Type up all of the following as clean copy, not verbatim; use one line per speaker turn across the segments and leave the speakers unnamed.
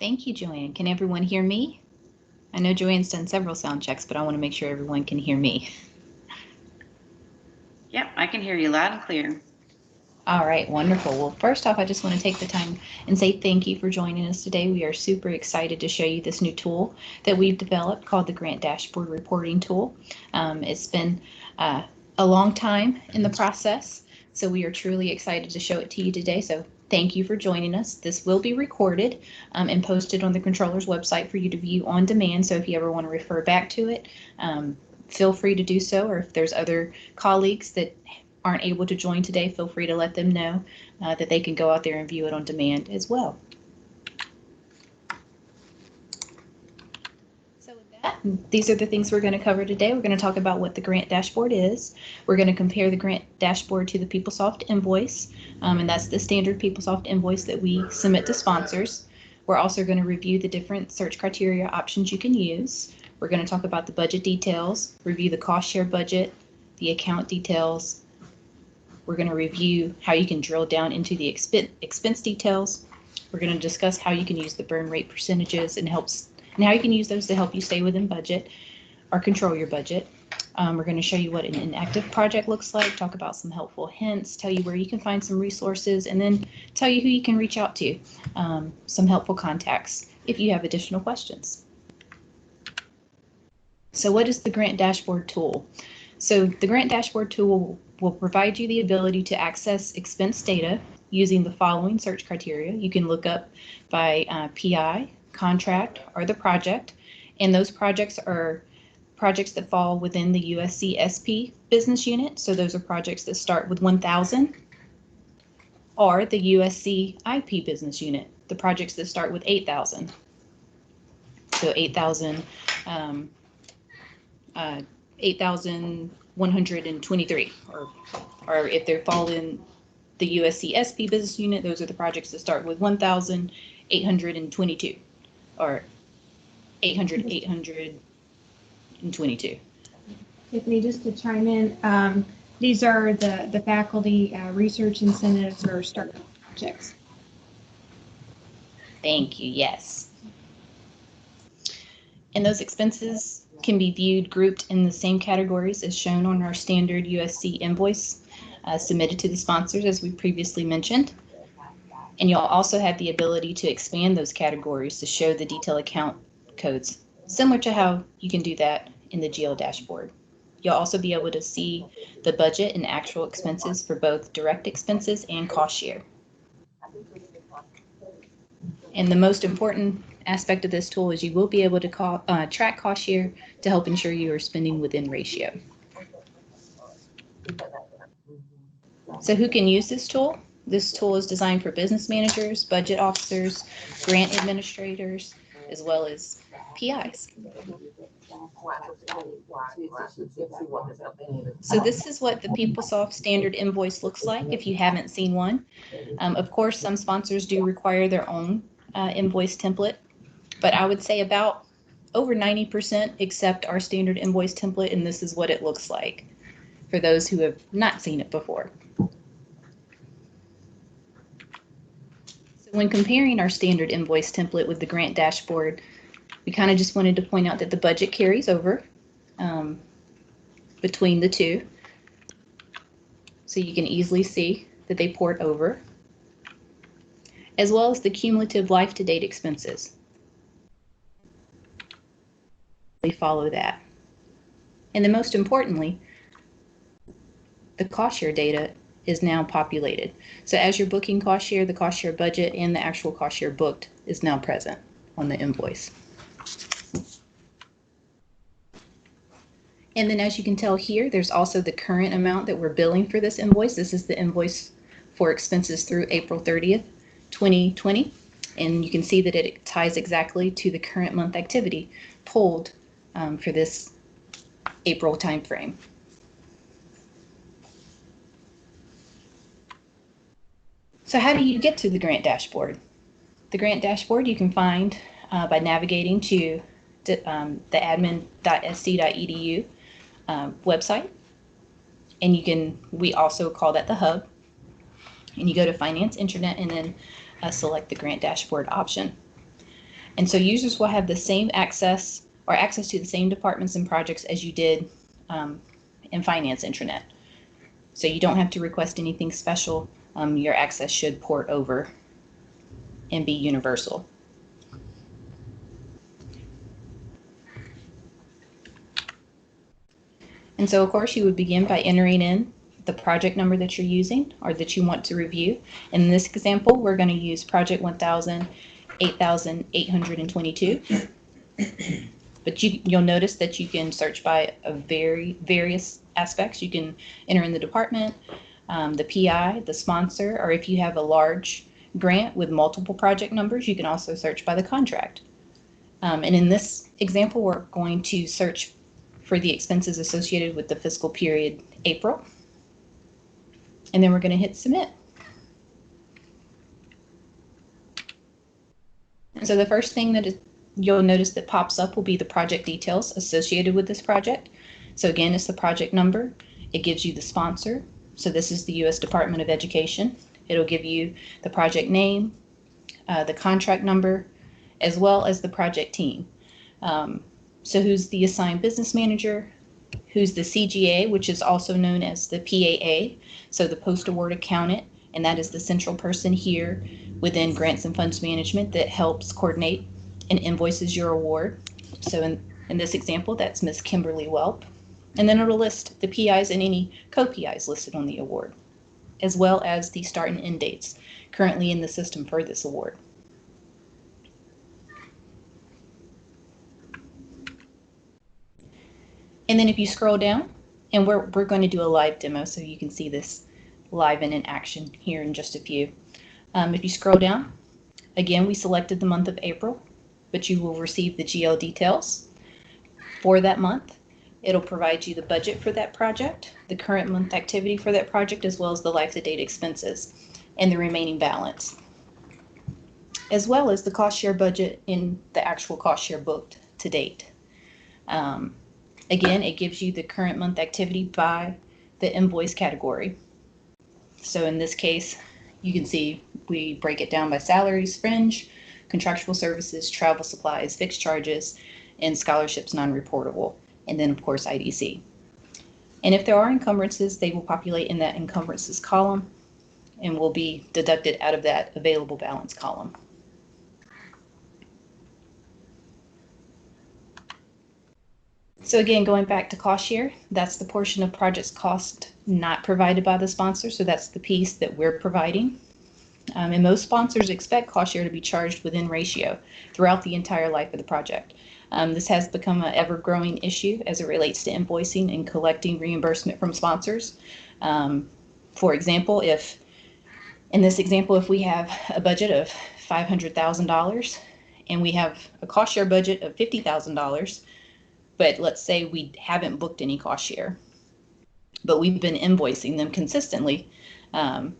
Thank you, Joanne. Can everyone hear me? I know Joanne's done several sound checks, but I want to make sure everyone can hear me.
Yep, I can hear you loud and clear.
All right, wonderful. Well, first off, I just want to take the time and say thank you for joining us today. We are super excited to show you this new tool that we've developed called the Grant Dashboard Reporting Tool. It's been a long time in the process, so we are truly excited to show it to you today. So thank you for joining us. This will be recorded and posted on the controller's website for you to view on demand. So if you ever want to refer back to it, feel free to do so. Or if there's other colleagues that aren't able to join today, feel free to let them know that they can go out there and view it on demand as well. So with that, these are the things we're going to cover today. We're going to talk about what the Grant Dashboard is. We're going to compare the Grant Dashboard to the PeopleSoft invoice, and that's the standard PeopleSoft invoice that we submit to sponsors. We're also going to review the different search criteria options you can use. We're going to talk about the budget details, review the cost share budget, the account details. We're going to review how you can drill down into the expense details. We're going to discuss how you can use the burn rate percentages and how you can use those to help you stay within budget or control your budget. We're going to show you what an inactive project looks like, talk about some helpful hints, tell you where you can find some resources, and then tell you who you can reach out to, some helpful contacts if you have additional questions. So what is the Grant Dashboard tool? So the Grant Dashboard tool will provide you the ability to access expense data using the following search criteria. You can look up by PI, contract, or the project, and those projects are projects that fall within the USC SP business unit. So those are projects that start with 1,000, or the USC IP business unit, the projects that start with 8,000. So 8,123, or if they fall in the USC SP business unit, those are the projects that start with 1,822, or 822.
Tiffany, just to chime in, these are the faculty research incentives or startup projects.
Thank you, yes. And those expenses can be viewed grouped in the same categories as shown on our standard USC invoice submitted to the sponsors, as we previously mentioned. And you'll also have the ability to expand those categories to show the detailed account codes, similar to how you can do that in the GL dashboard. You'll also be able to see the budget and actual expenses for both direct expenses and cost share. And the most important aspect of this tool is you will be able to track cost share to help ensure you are spending within ratio. So who can use this tool? This tool is designed for business managers, budget officers, grant administrators, as well as PIs. So this is what the PeopleSoft standard invoice looks like if you haven't seen one. Of course, some sponsors do require their own invoice template, but I would say about over 90% accept our standard invoice template, and this is what it looks like for those who have not seen it before. So when comparing our standard invoice template with the Grant Dashboard, we kind of just wanted to point out that the budget carries over between the two. So you can easily see that they port over, as well as the cumulative life-to-date expenses. We follow that. And then most importantly, the cost share data is now populated. So as you're booking cost share, the cost share budget and the actual cost share booked is now present on the invoice. And then as you can tell here, there's also the current amount that we're billing for this invoice. This is the invoice for expenses through April 30th, 2020. And you can see that it ties exactly to the current month activity pulled for this April timeframe. So how do you get to the Grant Dashboard? The Grant Dashboard you can find by navigating to the admin.sc.edu website, and we also call that the hub, and you go to Finance Internet and then select the Grant Dashboard option. And so users will have the same access or access to the same departments and projects as you did in Finance Intranet. So you don't have to request anything special. Your access should port over and be universal. And so, of course, you would begin by entering in the project number that you're using or that you want to review. In this example, we're going to use project 8822. But you'll notice that you can search by various aspects. You can enter in the department, the PI, the sponsor, or if you have a large grant with multiple project numbers, you can also search by the contract. And in this example, we're going to search for the expenses associated with the fiscal period April. And then we're going to hit submit. And so the first thing that you'll notice that pops up will be the project details associated with this project. So again, it's the project number. It gives you the sponsor. So this is the U.S. Department of Education. It'll give you the project name, the contract number, as well as the project team. So who's the assigned business manager, who's the CGA, which is also known as the PAA, so the post-award accountant, and that is the central person here within Grants and Funds Management that helps coordinate and invoices your award. So in this example, that's Ms. Kimberly Welp. And then it'll list the PIs and any co-PIs listed on the award, as well as the start and end dates currently in the system for this award. And then if you scroll down, and we're going to do a live demo so you can see this live and in action here in just a few. If you scroll down, again, we selected the month of April, but you will receive the GL details for that month. It'll provide you the budget for that project, the current month activity for that project, as well as the life-to-date expenses and the remaining balance, as well as the cost share budget in the actual cost share booked to date. Again, it gives you the current month activity by the invoice category. So in this case, you can see we break it down by salaries, fringe, contractual services, travel supplies, fixed charges, and scholarships non-reportable, and then of course IDC. And if there are encumbrances, they will populate in that encumbrances column and will be deducted out of that available balance column. So again, going back to cost share, that's the portion of project's cost not provided by the sponsor. So that's the piece that we're providing. And most sponsors expect cost share to be charged within ratio throughout the entire life of the project. This has become an ever-growing issue as it relates to invoicing and collecting reimbursement from sponsors. For example, in this example, if we have a budget of $500,000 and we have a cost share budget of $50,000, but let's say we haven't booked any cost share, but we've been invoicing them consistently to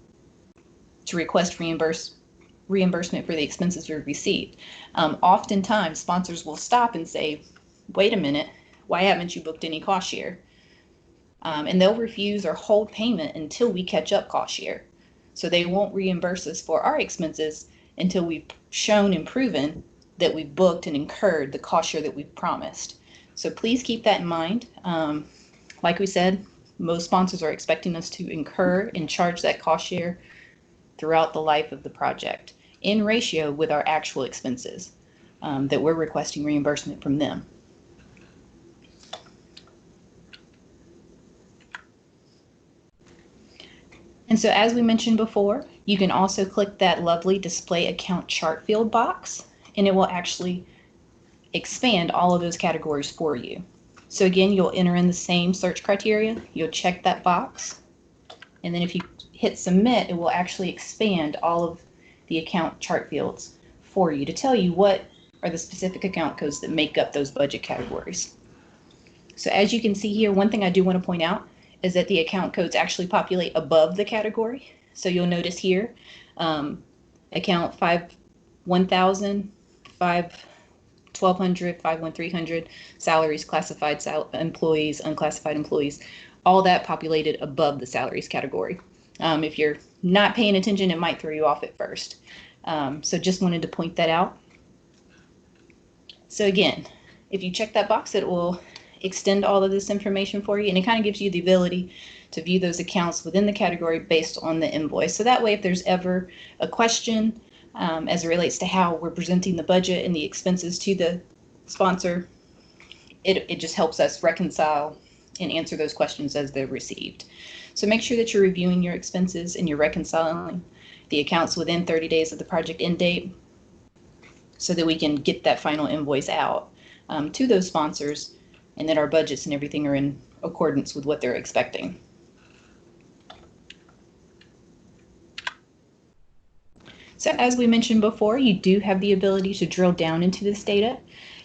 request reimbursement for the expenses we've received. Oftentimes, sponsors will stop and say, wait a minute, why haven't you booked any cost share? And they'll refuse or hold payment until we catch up cost share. So they won't reimburse us for our expenses until we've shown and proven that we've booked and incurred the cost share that we've promised. So please keep that in mind. Like we said, most sponsors are expecting us to incur and charge that cost share throughout the life of the project in ratio with our actual expenses that we're requesting reimbursement from them. And so as we mentioned before, you can also click that lovely display account chart field box, and it will actually expand all of those categories for you. So again, you'll enter in the same search criteria, you'll check that box, and then if you hit submit, it will actually expand all of the account chart fields for you to tell you what are the specific account codes that make up those budget categories. So as you can see here, one thing I do want to point out is that the account codes actually populate above the category. So you'll notice here, account 1000, 1200, 51300, salaries, classified employees, unclassified employees, all that populated above the salaries category. If you're not paying attention, it might throw you off at first. So just wanted to point that out. So again, if you check that box, it will extend all of this information for you, and it kind of gives you the ability to view those accounts within the category based on the invoice. So that way, if there's ever a question as it relates to how we're presenting the budget and the expenses to the sponsor, it just helps us reconcile and answer those questions as they're received. So make sure that you're reviewing your expenses and you're reconciling the accounts within 30 days of the project end date so that we can get that final invoice out to those sponsors, and that our budgets and everything are in accordance with what they're expecting. So as we mentioned before, you do have the ability to drill down into this data.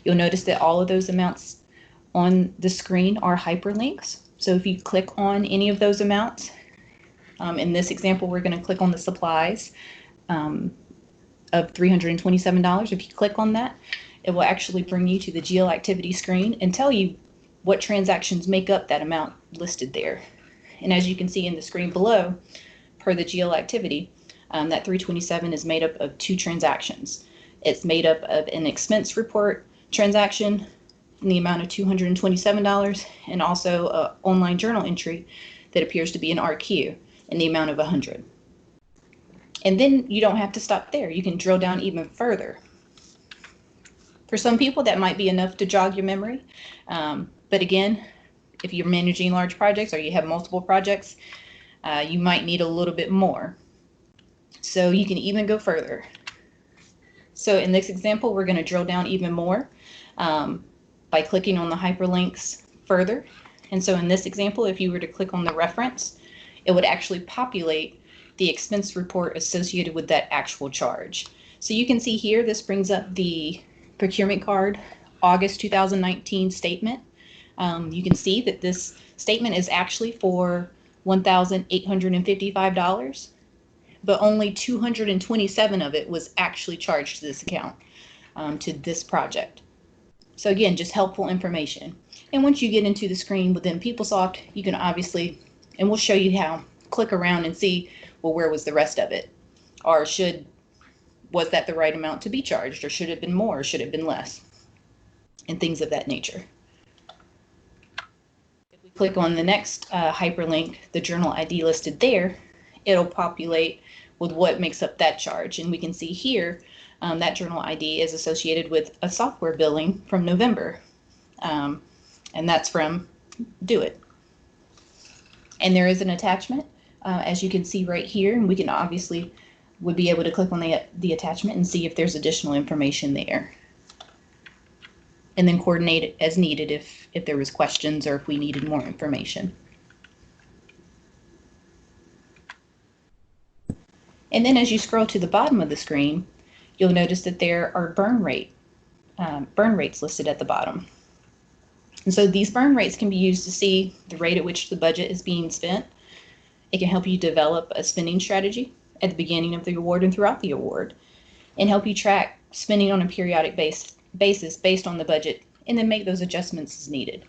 You'll notice that all of those amounts on the screen are hyperlinks. So if you click on any of those amounts, in this example, we're going to click on the supplies of $327. If you click on that, it will actually bring you to the GL activity screen and tell you what transactions make up that amount listed there. And as you can see in the screen below, per the GL activity, that 327 is made up of 2 transactions. It's made up of an expense report transaction in the amount of $227, and also an online journal entry that appears to be an RQ in the amount of 100. And then you don't have to stop there. You can drill down even further. For some people, that might be enough to jog your memory. But again, if you're managing large projects or you have multiple projects, you might need a little bit more. So you can even go further. So in this example, we're going to drill down even more by clicking on the hyperlinks further. And so in this example, if you were to click on the reference, it would actually populate the expense report associated with that actual charge. So you can see here, this brings up the procurement card August 2019 statement. You can see that this statement is actually for $1,855, but only 227 of it was actually charged to this account, to this project. So again, just helpful information. And once you get into the screen within PeopleSoft, you can obviously, and we'll show you how, click around and see, well, where was the rest of it? Or was that the right amount to be charged? Or should it have been more? Or should it have been less? And things of that nature. If we click on the next hyperlink, the journal ID listed there, it'll populate with what makes up that charge. And we can see here, that journal ID is associated with a software billing from November. And that's from Do It. And there is an attachment, as you can see right here, and we can obviously would be able to click on the attachment and see if there's additional information there. And then coordinate it as needed if there was questions or if we needed more information. And then as you scroll to the bottom of the screen, you'll notice that there are burn rates listed at the bottom. And so these burn rates can be used to see the rate at which the budget is being spent. It can help you develop a spending strategy at the beginning of the award and throughout the award, and help you track spending on a periodic basis based on the budget, and then make those adjustments as needed.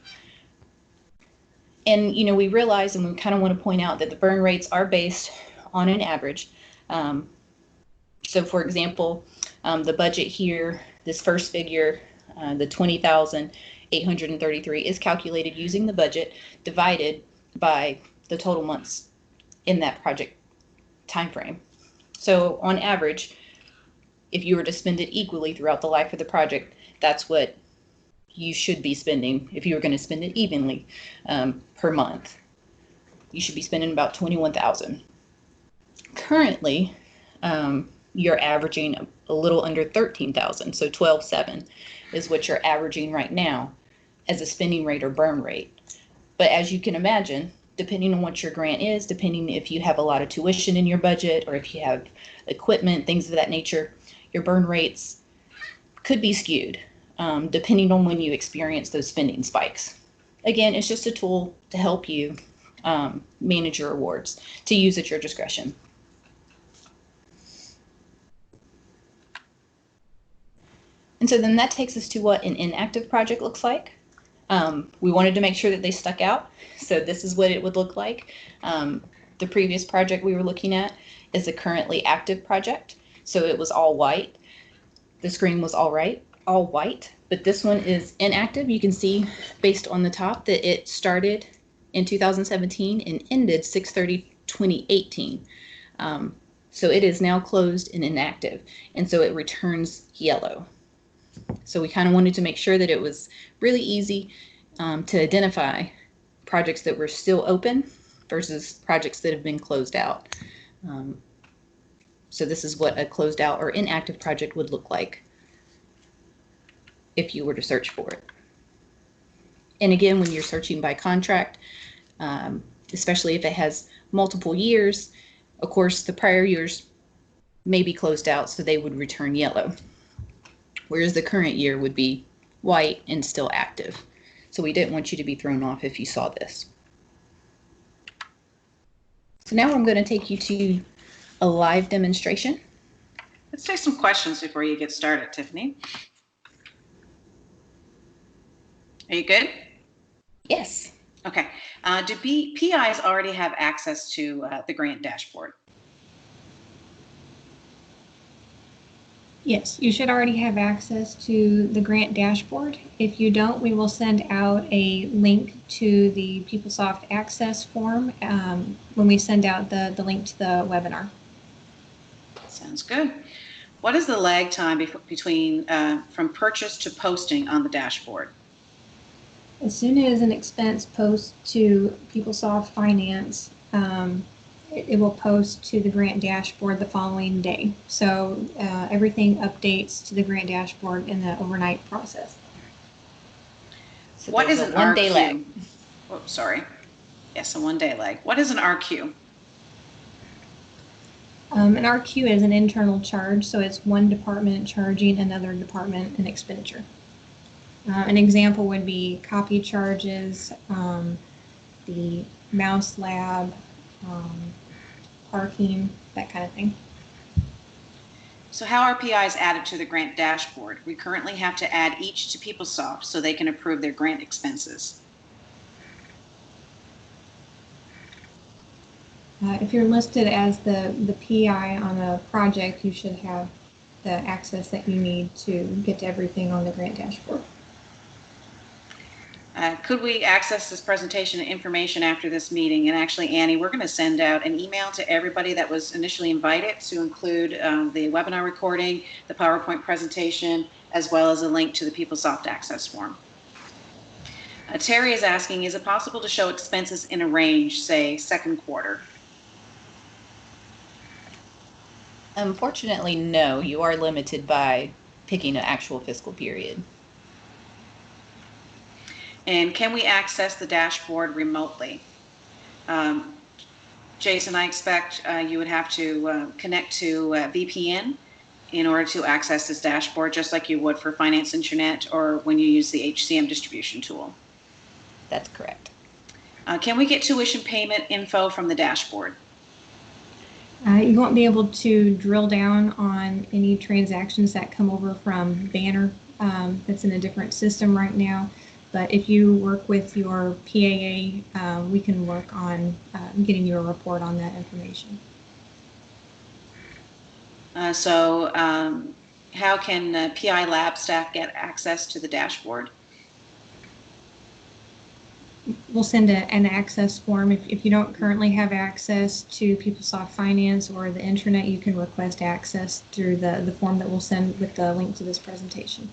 And we realize, and we kind of want to point out, that the burn rates are based on an average. So for example, the budget here, this first figure, the 20,833, is calculated using the budget divided by the total months in that project time frame. So on average, if you were to spend it equally throughout the life of the project, that's what you should be spending. If you were going to spend it evenly per month, you should be spending about $21,000. Currently, you're averaging a little under $13,000, so $12,700 is what you're averaging right now as a spending rate or burn rate. But as you can imagine, depending on what your grant is, depending if you have a lot of tuition in your budget or if you have equipment, things of that nature, your burn rates could be skewed depending on when you experience those spending spikes. Again, it's just a tool to help you manage your awards, to use at your discretion. And so then that takes us to what an inactive project looks like. We wanted to make sure that they stuck out, so this is what it would look like. The previous project we were looking at is a currently active project, so it was all white. The screen was all right. all white, but this one is inactive. You can see based on the top that it started in 2017 and ended 6/30/2018. So it is now closed and inactive, and so it returns yellow. So we kind of wanted to make sure that it was really easy to identify projects that were still open versus projects that have been closed out. So this is what a closed out or inactive project would look like if you were to search for it. And again, when you're searching by contract, especially if it has multiple years, of course, the prior years may be closed out, so they would return yellow, whereas the current year would be white and still active. So we didn't want you to be thrown off if you saw this. So now I'm going to take you to a live demonstration.
Let's take some questions before you get started, Tiffany. Are you good?
Yes.
Okay. Do PIs already have access to the grant dashboard?
Yes, you should already have access to the grant dashboard. If you don't, we will send out a link to the PeopleSoft access form when we send out the link to the webinar.
Sounds good. What is the lag time between from purchase to posting on the dashboard?
As soon as an expense posts to PeopleSoft Finance, it will post to the grant dashboard the following day. So everything updates to the grant dashboard in the overnight process.
So
what is an
one-day
RQ?
lag?
Oh, sorry. Yes, a one-day lag. What is an RQ?
An RQ is an internal charge, so it's one department charging another department an expenditure. An example would be copy charges, the mouse lab, parking, that kind of thing.
So how are PIs added to the grant dashboard? We currently have to add each to PeopleSoft so they can approve their grant expenses.
If you're listed as the PI on a project, you should have the access that you need to get to everything on the grant dashboard.
Could we access this presentation and information after this meeting? And actually, Annie, we're going to send out an email to everybody that was initially invited to include the webinar recording, the PowerPoint presentation, as well as a link to the PeopleSoft access form. Terry is asking, is it possible to show expenses in a range, say second quarter?
Unfortunately, no. You are limited by picking an actual fiscal period.
And can we access the dashboard remotely? Jason, I expect you would have to connect to VPN in order to access this dashboard, just like you would for Finance Internet or when you use the HCM distribution tool.
That's correct.
Can we get tuition payment info from the dashboard?
You won't be able to drill down on any transactions that come over from Banner. That's in a different system right now. But if you work with your PAA, we can work on getting you a report on that information.
So how can PI lab staff get access to the dashboard?
We'll send an access form. If you don't currently have access to PeopleSoft Finance or the intranet, you can request access through the form that we'll send with the link to this presentation.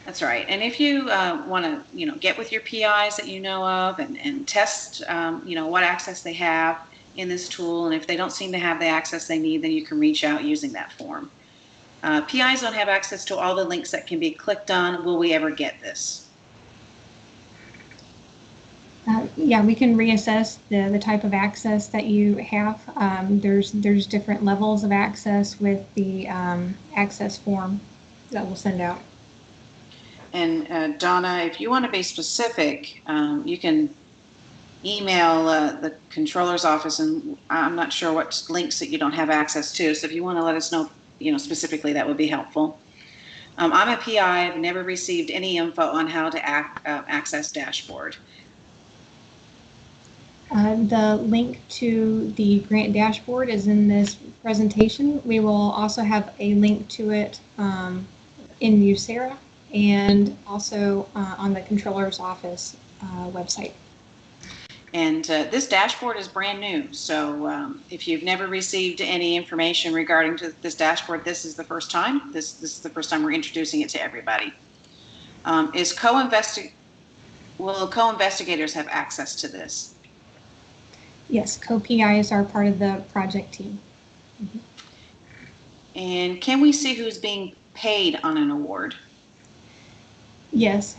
That's right. And if you want to, get with your PIs that you know of and test, what access they have in this tool, and if they don't seem to have the access they need, then you can reach out using that form. PIs don't have access to all the links that can be clicked on. Will we ever get this?
Yeah, we can reassess the type of access that you have. There's different levels of access with the access form that we'll send out.
And Donna, if you want to be specific, you can email the controller's office, and I'm not sure what links that you don't have access to. So if you want to let us know, specifically, that would be helpful. I'm a PI. I've never received any info on how to access dashboard.
The link to the grant dashboard is in this presentation. We will also have a link to it in USERA and also on the Controller's Office website.
And this dashboard is brand new, so if you've never received any information regarding to this dashboard, this is the first time. This is the first time we're introducing it to everybody. Will co-investigators have access to this?
Yes, co-PIs are part of the project team. Mm-hmm.
And can we see who's being paid on an award?
Yes.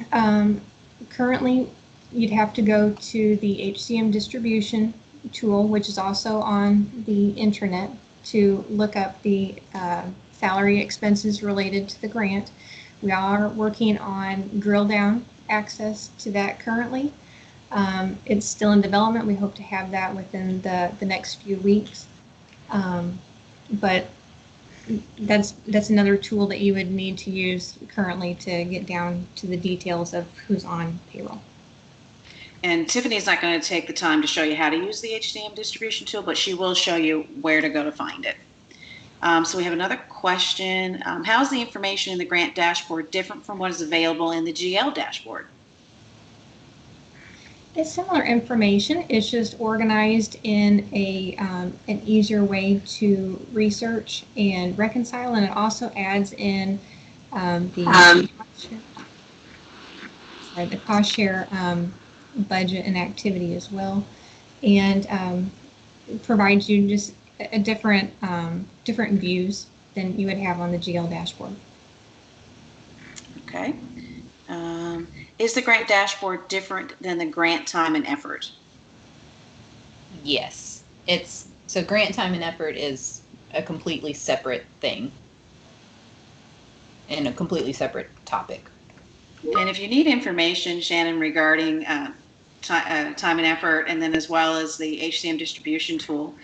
Currently, you'd have to go to the HCM distribution tool, which is also on the intranet, to look up the salary expenses related to the grant. We are working on drill down access to that currently. It's still in development. We hope to have that within the next few weeks. But that's another tool that you would need to use currently to get down to the details of who's on payroll.
And Tiffany's not going to take the time to show you how to use the HCM distribution tool, but she will show you where to go to find it. So we have another question. How is the information in the grant dashboard different from what is available in the GL dashboard?
It's similar information. It's just organized in an easier way to research and reconcile, and it also adds in the cost share budget and activity as well, and provides you just a different views than you would have on the GL dashboard.
Okay. Is the grant dashboard different than the grant time and effort?
Yes. So grant time and effort is a completely separate thing and a completely separate topic.
And if you need information, Shannon, regarding time and effort, and then as well as the HCM distribution tool,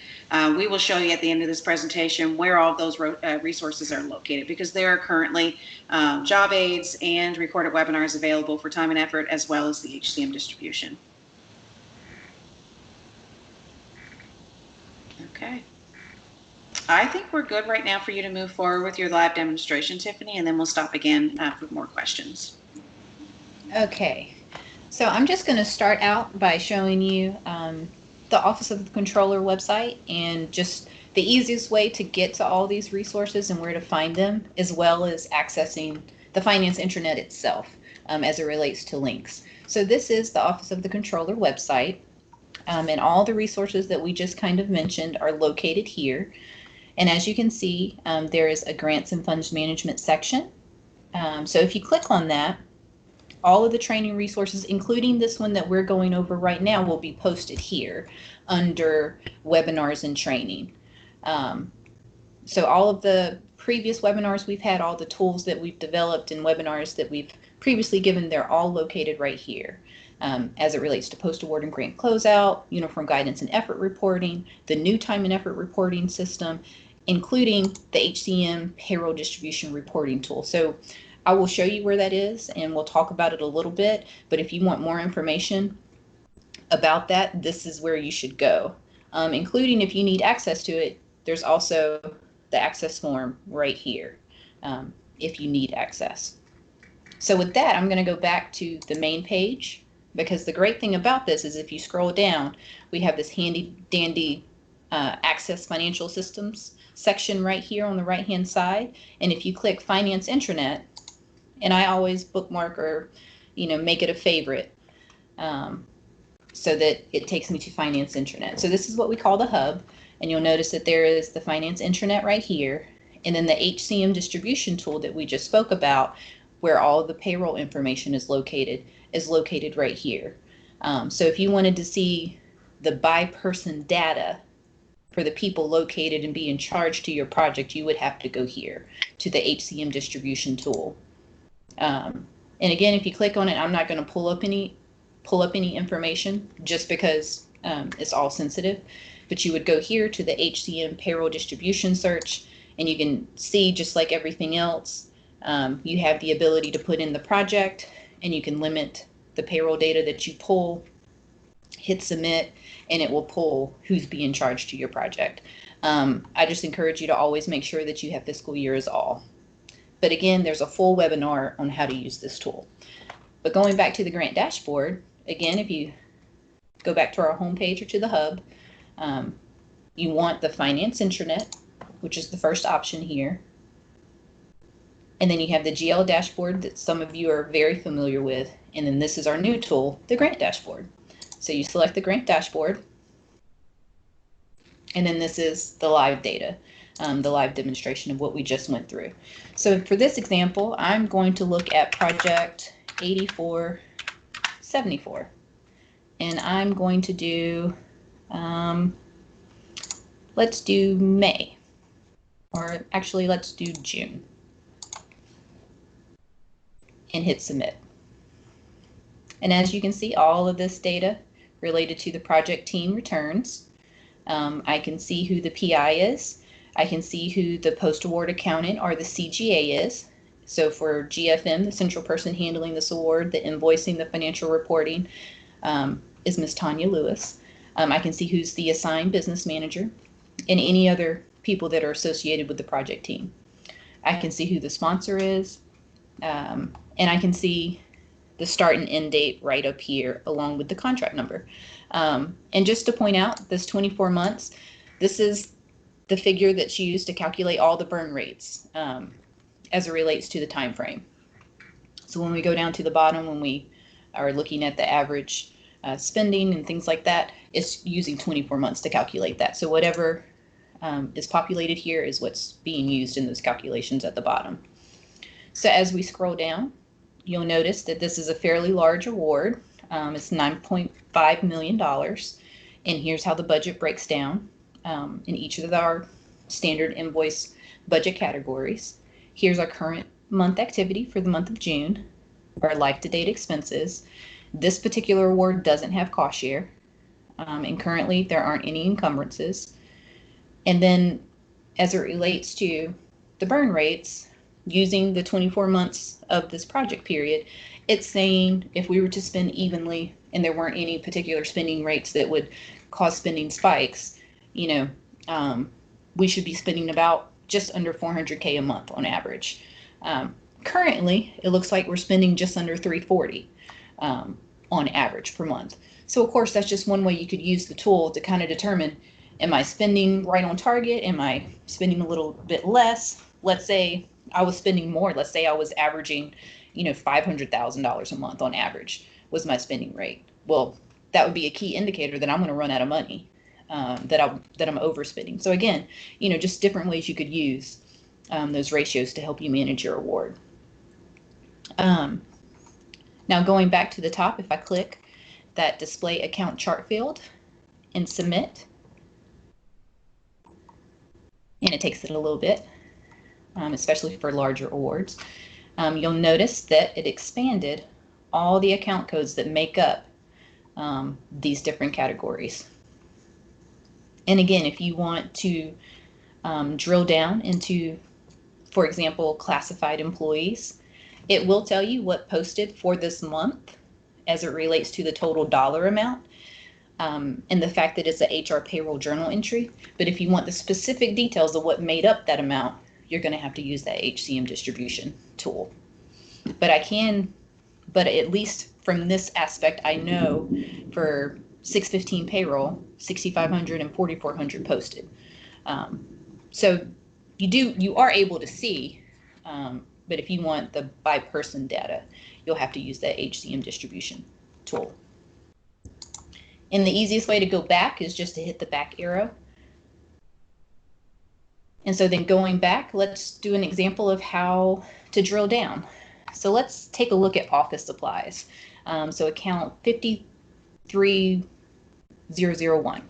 we will show you at the end of this presentation where all of those resources are located, because there are currently job aids and recorded webinars available for time and effort, as well as the HCM distribution. Okay. I think we're good right now for you to move forward with your live demonstration, Tiffany, and then we'll stop again for more questions.
Okay. So I'm just going to start out by showing you the Office of the Controller website, and just the easiest way to get to all these resources and where to find them, as well as accessing the finance intranet itself as it relates to links. So this is the Office of the Controller website, and all the resources that we just kind of mentioned are located here. And as you can see, there is a Grants and Funds Management section. So if you click on that, all of the training resources, including this one that we're going over right now, will be posted here under webinars and training. So all of the previous webinars we've had, all the tools that we've developed and webinars that we've previously given, they're all located right here. As it relates to post-award and grant closeout, uniform guidance and effort reporting, the new time and effort reporting system, including the HCM payroll distribution reporting tool. So I will show you where that is, and we'll talk about it a little bit, but if you want more information about that, this is where you should go. Including if you need access to it, there's also the access form right here if you need access. So with that, I'm going to go back to the main page, because the great thing about this is if you scroll down, we have this handy dandy Access Financial Systems section right here on the right hand side, and if you click Finance Intranet, and I always bookmark or make it a favorite so that it takes me to Finance Intranet. So this is what we call the hub, and you'll notice that there is the Finance Intranet right here, and then the HCM distribution tool that we just spoke about, where all of the payroll information is located right here. So if you wanted to see the by person data for the people located and be in charge to your project, you would have to go here to the HCM distribution tool. And again, if you click on it, I'm not going to pull up any information just because it's all sensitive, but you would go here to the HCM payroll distribution search, and you can see, just like everything else, you have the ability to put in the project, and you can limit the payroll data that you pull, hit submit, and it will pull who's being charged to your project. I just encourage you to always make sure that you have fiscal year as all. But again, there's a full webinar on how to use this tool. But going back to the grant dashboard, again, if you go back to our homepage or to the hub, you want the finance intranet, which is the first option here. And then you have the GL dashboard that some of you are very familiar with. And then this is our new tool, the grant dashboard. So you select the grant dashboard. And then this is the live data, the live demonstration of what we just went through. So for this example, I'm going to look at project 8474. And I'm going to do, let's do May, or actually let's do June, and hit submit. And as you can see, all of this data related to the project team returns. I can see who the PI is. I can see who the post-award accountant or the CGA is. So for GFM, the central person handling this award, the invoicing, the financial reporting, is Ms. Tanya Lewis. I can see who's the assigned business manager and any other people that are associated with the project team. I can see who the sponsor is, and I can see the start and end date right up here along with the contract number. And just to point out, this 24 months, this is the figure that's used to calculate all the burn rates as it relates to the time frame. So when we go down to the bottom, when we are looking at the average spending and things like that, it's using 24 months to calculate that. So whatever is populated here is what's being used in those calculations at the bottom. So as we scroll down, you'll notice that this is a fairly large award. It's $9.5 million. And here's how the budget breaks down in each of our standard invoice budget categories. Here's our current month activity for the month of June, our life-to-date expenses. This particular award doesn't have cost share, and currently there aren't any encumbrances. And then as it relates to the burn rates, using the 24 months of this project period, it's saying if we were to spend evenly and there weren't any particular spending rates that would cause spending spikes, you know, we should be spending about just under $400K a month on average. Currently, it looks like we're spending just under $340 on average per month. So of course, that's just one way you could use the tool to kind of determine, am I spending right on target? Am I spending a little bit less? Let's say I was spending more. Let's say I was averaging, you know, $500,000 a month on average was my spending rate. Well, that would be a key indicator that I'm going to run out of money, that I'm overspending. So again, you know, just different ways you could use those ratios to help you manage your award. Now going back to the top, if I click that display account chart field and submit, and it takes it a little bit, especially for larger awards, you'll notice that it expanded all the account codes that make up these different categories. And again, if you want to drill down into, for example, classified employees, it will tell you what posted for this month as it relates to the total dollar amount, and the fact that it's a HR payroll journal entry. But if you want the specific details of what made up that amount, you're going to have to use that HCM distribution tool. But at least from this aspect, I know for 615 payroll, 6,500 and 4,400 posted. So you are able to see, but if you want the by person data, you'll have to use that HCM distribution tool. And the easiest way to go back is just to hit the back arrow. And so then going back, let's do an example of how to drill down. So let's take a look at office supplies. So account 53001.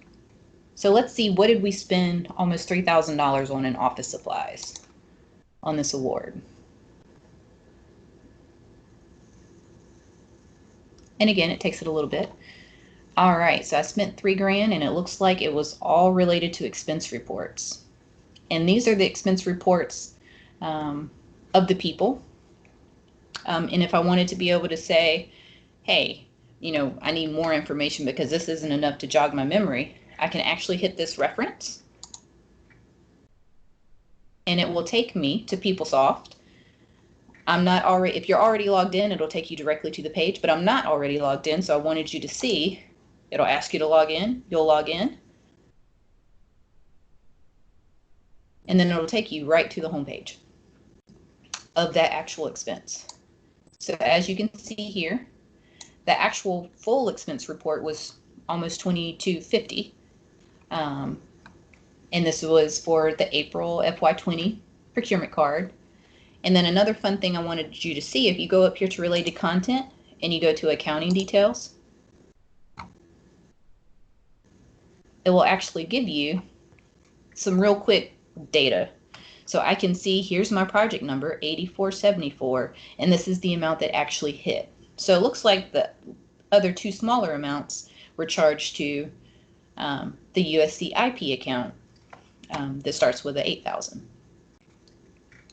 So let's see, what did we spend almost $3,000 on in office supplies on this award? And again, it takes it a little bit. All right, so I spent $3,000 and it looks like it was all related to expense reports. And these are the expense reports of the people. And if I wanted to be able to say, hey, you know, I need more information because this isn't enough to jog my memory, I can actually hit this reference and it will take me to PeopleSoft. I'm not already, if you're already logged in, it'll take you directly to the page, but I'm not already logged in, so I wanted you to see. It'll ask you to log in. You'll log in. And then it'll take you right to the home page of that actual expense. So as you can see here, the actual full expense report was almost $22.50. And this was for the April FY20 procurement card. And then another fun thing I wanted you to see, if you go up here to related content and you go to accounting details, it will actually give you some real quick data. So I can see here's my project number, 8474, and this is the amount that actually hit. So it looks like the other two smaller amounts were charged to the USC IP account that starts with a 8,000.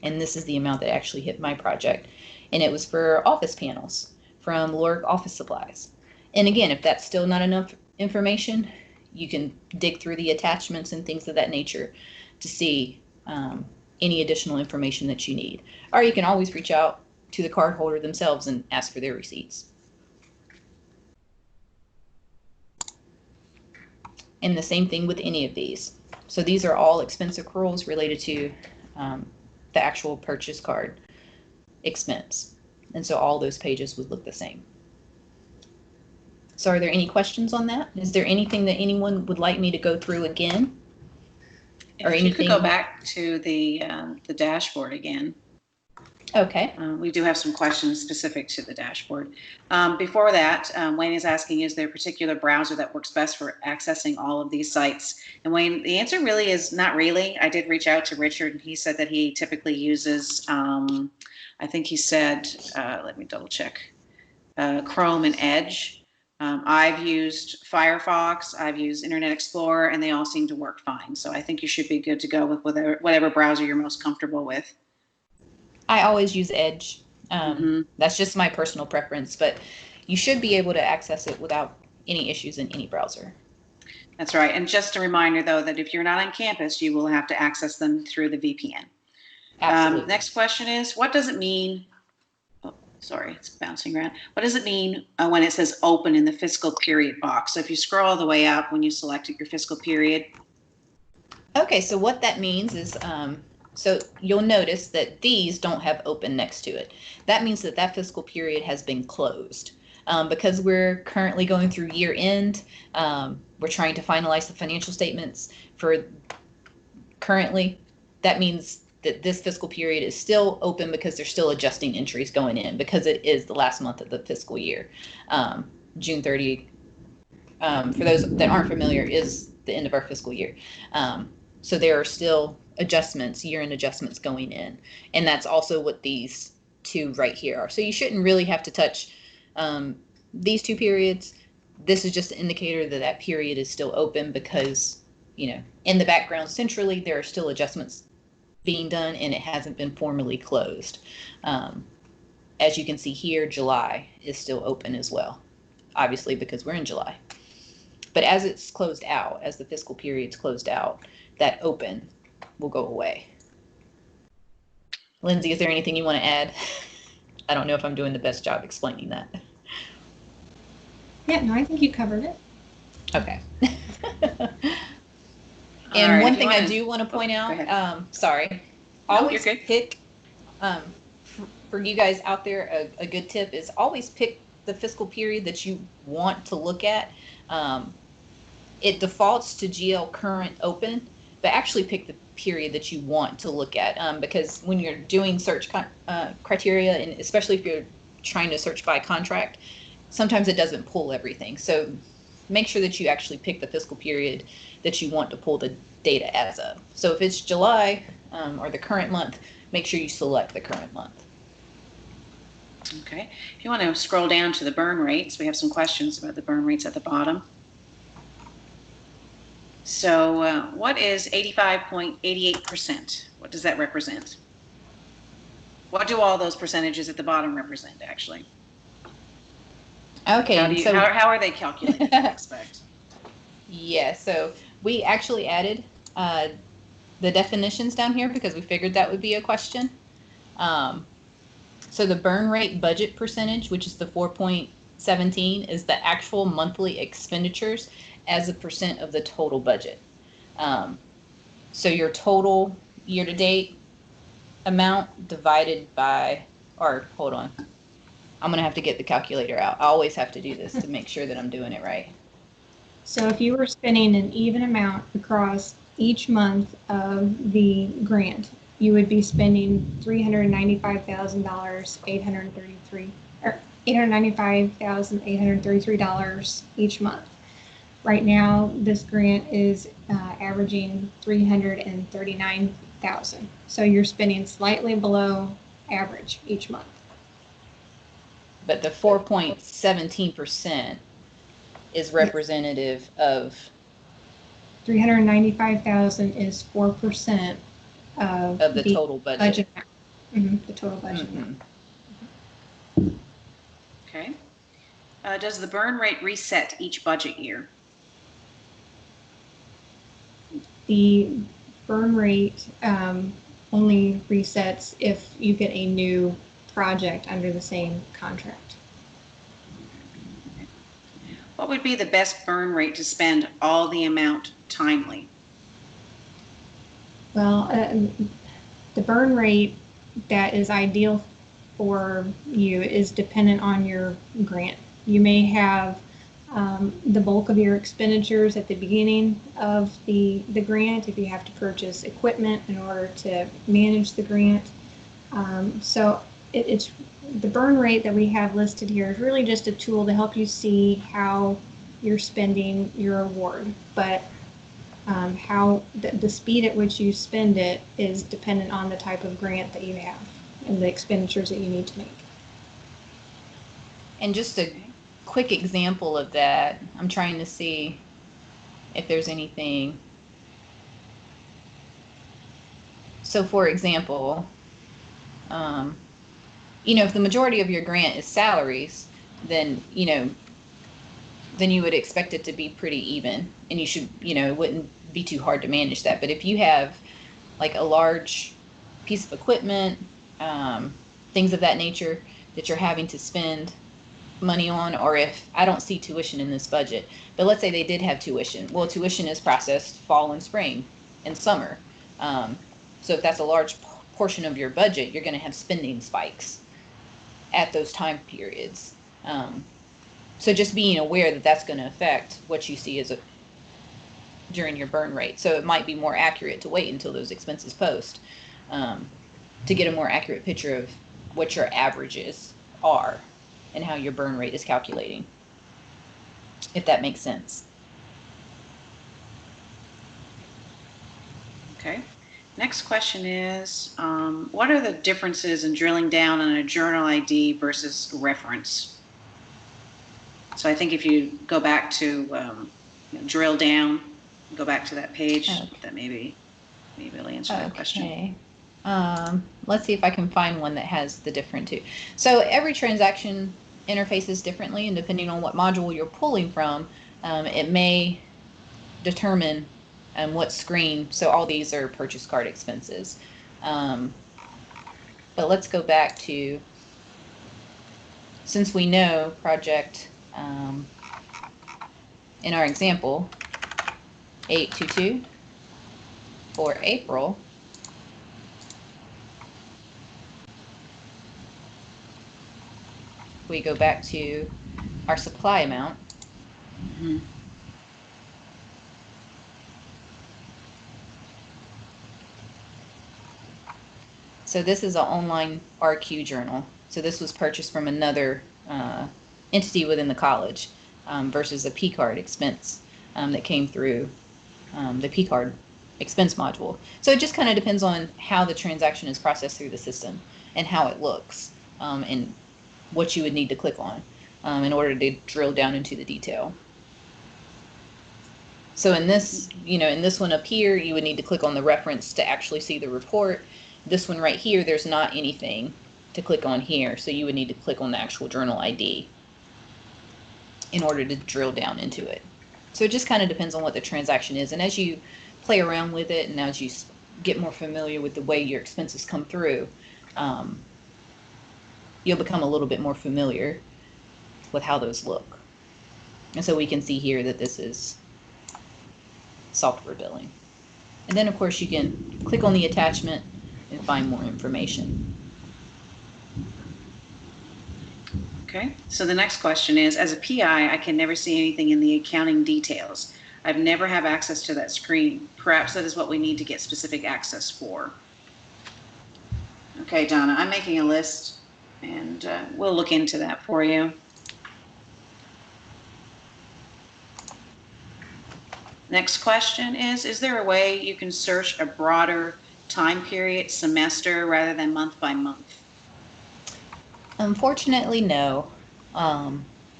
And this is the amount that actually hit my project. And it was for office panels from Lorg Office Supplies. And again, if that's still not enough information, you can dig through the attachments and things of that nature to see any additional information that you need. Or you can always reach out to the card holder themselves and ask for their receipts. And the same thing with any of these. So these are all expense accruals related to the actual purchase card expense. And so all those pages would look the same. So are there any questions on that? Is there anything that anyone would like me to go through again? Or
If
anything?
you could go back to the dashboard again.
Okay.
We do have some questions specific to the dashboard. Before that, Wayne is asking, is there a particular browser that works best for accessing all of these sites? And Wayne, the answer really is not really. I did reach out to Richard, and he said that he typically uses, I think he said, let me double check, Chrome and Edge. I've used Firefox, I've used Internet Explorer, and they all seem to work fine. So I think you should be good to go with whatever browser you're most comfortable with.
I always use Edge. That's just my personal preference, but you should be able to access it without any issues in any browser.
That's right. And just a reminder, though, that if you're not on campus, you will have to access them through the VPN.
Absolutely.
Next question is, what does it mean? Oh, sorry, it's bouncing around. What does it mean when it says open in the fiscal period box? So if you scroll all the way up when you selected your fiscal period.
Okay, so what that means is, so you'll notice that these don't have open next to it. That means that that fiscal period has been closed. Because we're currently going through year end, we're trying to finalize the financial statements for currently. That means that this fiscal period is still open because they're still adjusting entries going in because it is the last month of the fiscal year. June 30, for those that aren't familiar, is the end of our fiscal year. So there are still adjustments, year-end adjustments going in. And that's also what these two right here are. So you shouldn't really have to touch these two periods. This is just an indicator that that period is still open because, you know, in the background centrally, there are still adjustments being done and it hasn't been formally closed. As you can see here, July is still open as well, obviously because we're in July. But as it's closed out, as the fiscal period's closed out, that open will go away. Lindsay, is there anything you want to add? I don't know if I'm doing the best job explaining that.
Yeah, no, I think you covered it.
Okay. And
right,
one thing I do want to point out, sorry, always pick, for you guys out there, a good tip is always pick the fiscal period that you want to look at. It defaults to GL current open, but actually pick the period that you want to look at, because when you're doing search criteria, and especially if you're trying to search by contract, sometimes it doesn't pull everything. So make sure that you actually pick the fiscal period that you want to pull the data as of. So if it's July or the current month, make sure you select the current month.
Okay. If you want to scroll down to the burn rates, we have some questions about the burn rates at the bottom. So what is 85.88%? What does that represent? What do all those percentages at the bottom represent, actually?
Okay.
How are they calculated, I expect?
Yeah, so we actually added the definitions down here because we figured that would be a question. So the burn rate budget percentage, which is the 4.17, is the actual monthly expenditures as a percent of the total budget. So your total year-to-date amount divided by, or hold on, I'm going to have to get the calculator out. I always have to do this to make sure that I'm doing it right.
So if you were spending an even amount across each month of the grant, you would be spending $895,833 each month. Right now, this grant is averaging $339,000. So you're spending slightly below average each month.
But the 4.17% is representative of
395,000 is 4% of
the total budget.
The total budget.
Okay. Does the burn rate reset each budget year?
The burn rate only resets if you get a new project under the same contract.
What would be the best burn rate to spend all the amount timely?
Well, the burn rate that is ideal for you is dependent on your grant. You may have the bulk of your expenditures at the beginning of the grant if you have to purchase equipment in order to manage the grant. So it's the burn rate that we have listed here is really just a tool to help you see how you're spending your award. But how the speed at which you spend it is dependent on the type of grant that you have and the expenditures that you need to make.
And just a quick example of that, I'm trying to see if there's anything. So for example, if the majority of your grant is salaries, then, then you would expect it to be pretty even, and you should, it wouldn't be too hard to manage that. But if you have like a large piece of equipment, things of that nature that you're having to spend money on, or if I don't see tuition in this budget, but let's say they did have tuition. Well, tuition is processed fall and spring and summer. So if that's a large portion of your budget, you're going to have spending spikes at those time periods. So just being aware that that's going to affect what you see during your burn rate. So it might be more accurate to wait until those expenses post to get a more accurate picture of what your averages are and how your burn rate is calculating, if that makes sense.
Okay. Next question is, what are the differences in drilling down on a journal ID versus reference? So I think if you go back to drill down, go back to that page, that maybe will answer that question.
Let's see if I can find one that has the different two. So every transaction interfaces differently, and depending on what module you're pulling from, it may determine what screen. So all these are purchase card expenses. But let's go back to, since we know project, in our example, 822 for April, we go back to our supply amount.
Mm-hmm.
So this is an online RQ journal. So this was purchased from another entity within the college versus a P-card expense that came through the P-card expense module. So it just kind of depends on how the transaction is processed through the system and how it looks and what you would need to click on in order to drill down into the detail. So in this, in this one up here, you would need to click on the reference to actually see the report. This one right here, there's not anything to click on here, so you would need to click on the actual journal ID in order to drill down into it. So it just kind of depends on what the transaction is, and as you play around with it and as you get more familiar with the way your expenses come through, you'll become a little bit more familiar with how those look. And so we can see here that this is software billing. And then of course you can click on the attachment and find more information.
Okay, so the next question is, as a PI, I can never see anything in the accounting details. I've never have access to that screen. Perhaps that is what we need to get specific access for. Okay, Donna, I'm making a list, and we'll look into that for you. Next question is there a way you can search a broader time period, semester, rather than month by month?
Unfortunately, no.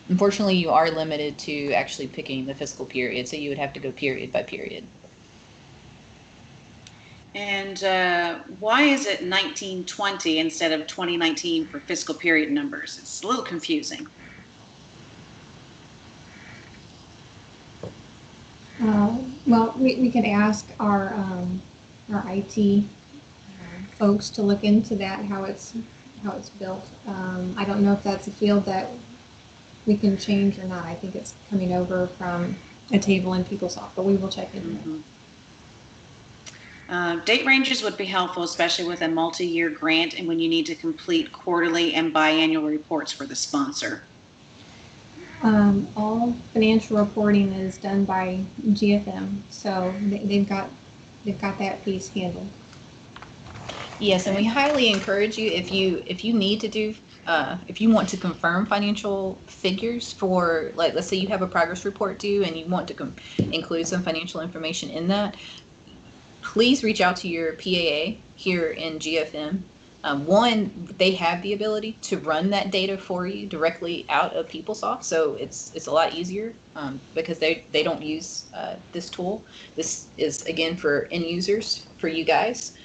Unfortunately, you are limited to actually picking the fiscal period, so you would have to go period by period.
And why is it 1920 instead of 2019 for fiscal period numbers? It's a little confusing.
Well, we could ask our IT folks to look into that, how it's built. I don't know if that's a field that we can change or not. I think it's coming over from a table in PeopleSoft, but we will check into
that. Date ranges would be helpful, especially with a multi-year grant and when you need to complete quarterly and biannual reports for the sponsor.
All financial reporting is done by GFM, so they've got that piece handled.
Yes, and we highly encourage you, if you need to do if you want to confirm financial figures for, like, let's say you have a progress report due and you want to include some financial information in that, please reach out to your PAA here in GFM. One, they have the ability to run that data for you directly out of PeopleSoft, so it's a lot easier because they don't use this tool. This is, again, for end users, for you guys.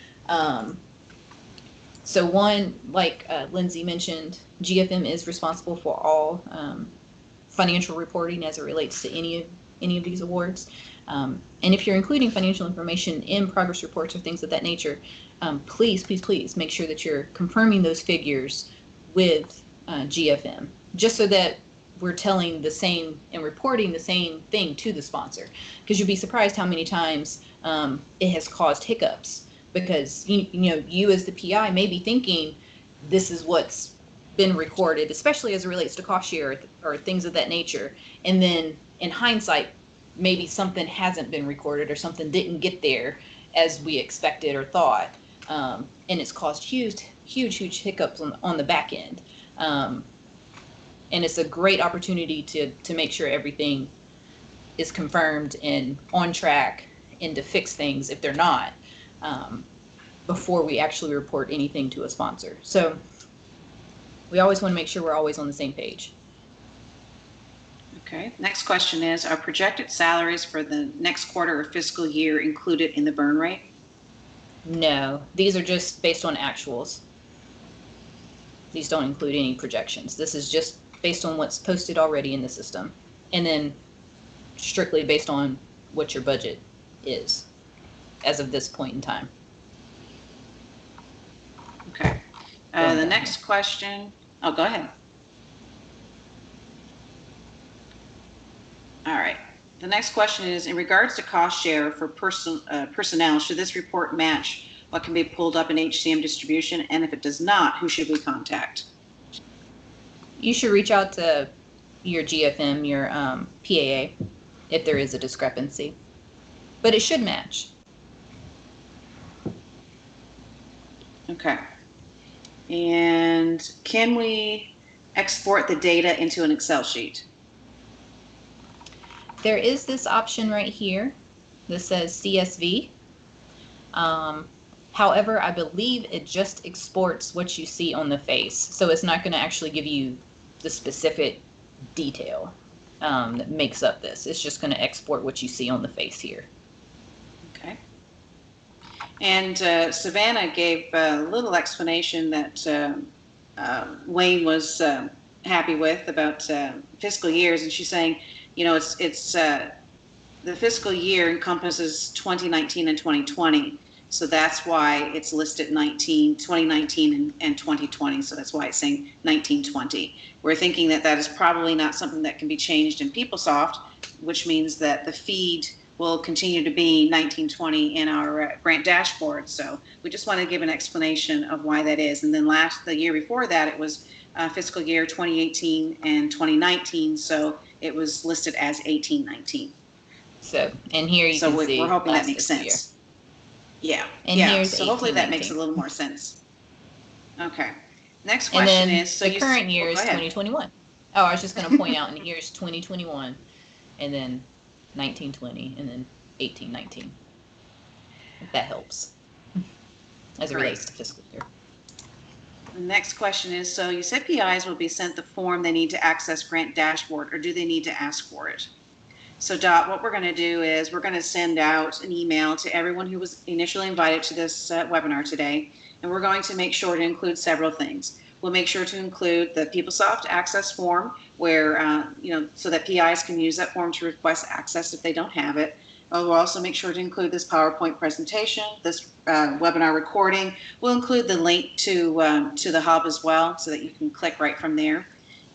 So one, like Lindsay mentioned, GFM is responsible for all financial reporting as it relates to any of these awards. And if you're including financial information in progress reports or things of that nature, please make sure that you're confirming those figures with GFM, just so that we're telling the same and reporting the same thing to the sponsor. Because you'll be surprised how many times it has caused hiccups, because you as the PI may be thinking this is what's been recorded, especially as it relates to cost share or things of that nature, and then in hindsight maybe something hasn't been recorded or something didn't get there as we expected or thought, and it's caused huge hiccups on the back end. And it's a great opportunity to make sure everything is confirmed and on track, and to fix things if they're not, before we actually report anything to a sponsor. So we always want to make sure we're always on the same page.
Okay, next question is, are projected salaries for the next quarter or fiscal year included in the burn rate?
No, these are just based on actuals. These don't include any projections. This is just based on what's posted already in the system, and then strictly based on what your budget is as of this point in time.
Okay. The next question, oh, go ahead. All right. The next question is, in regards to cost share for personnel, should this report match what can be pulled up in HCM distribution? And if it does not, who should we contact?
You should reach out to your GFM, your PAA, if there is a discrepancy. But it should match.
Okay. And can we export the data into an Excel sheet?
There is this option right here that says CSV. However, I believe it just exports what you see on the face. So it's not going to actually give you the specific detail that makes up this. It's just going to export what you see on the face here.
Okay. And Savannah gave a little explanation that Wayne was happy with about fiscal years, and she's saying, it's the fiscal year encompasses 2019 and 2020. So that's why it's listed 2019 and 2020. So that's why it's saying 1920. We're thinking that that is probably not something that can be changed in PeopleSoft, which means that the feed will continue to be 1920 in our grant dashboard. So we just want to give an explanation of why that is. And then the year before that, it was fiscal year 2018 and 2019. So it was listed as 1819.
So, and here you can see.
We're hoping that makes
fiscal year.
sense. Yeah.
And
yeah.
here's
So hopefully that makes a
1819.
little more sense. Okay. Next
And
question
then
is, so
the current year is
go ahead.
2021. Oh, I was just going to point out, in here's 2021, and then 1920, and then 1819. If that helps, as it
Great.
relates to fiscal year.
The next question is, so you said PIs will be sent the form they need to access grant dashboard, or do they need to ask for it? So Dot, what we're going to do is we're going to send out an email to everyone who was initially invited to this webinar today, and we're going to make sure to include several things. We'll make sure to include the PeopleSoft access form, where so that PIs can use that form to request access if they don't have it. We'll also make sure to include this PowerPoint presentation, this webinar recording. We'll include the link to the hub as well, so that you can click right from there.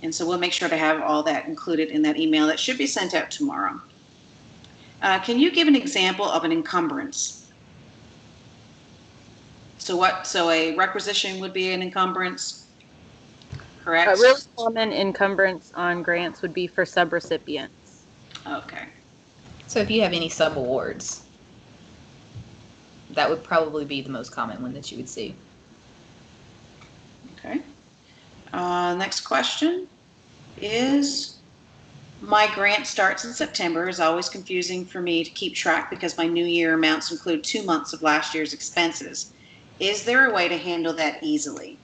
And so we'll make sure to have all that included in that email that should be sent out tomorrow. Can you give an example of an encumbrance? So a requisition would be an encumbrance, correct?
A really common encumbrance on grants would be for subrecipients.
Okay.
So if you have any subawards, that would probably be the most common one that you would see.
Okay. Next question is, my grant starts in September. Is always confusing for me to keep track because my new year amounts include 2 months of last year's expenses. Is there a way to handle that easily?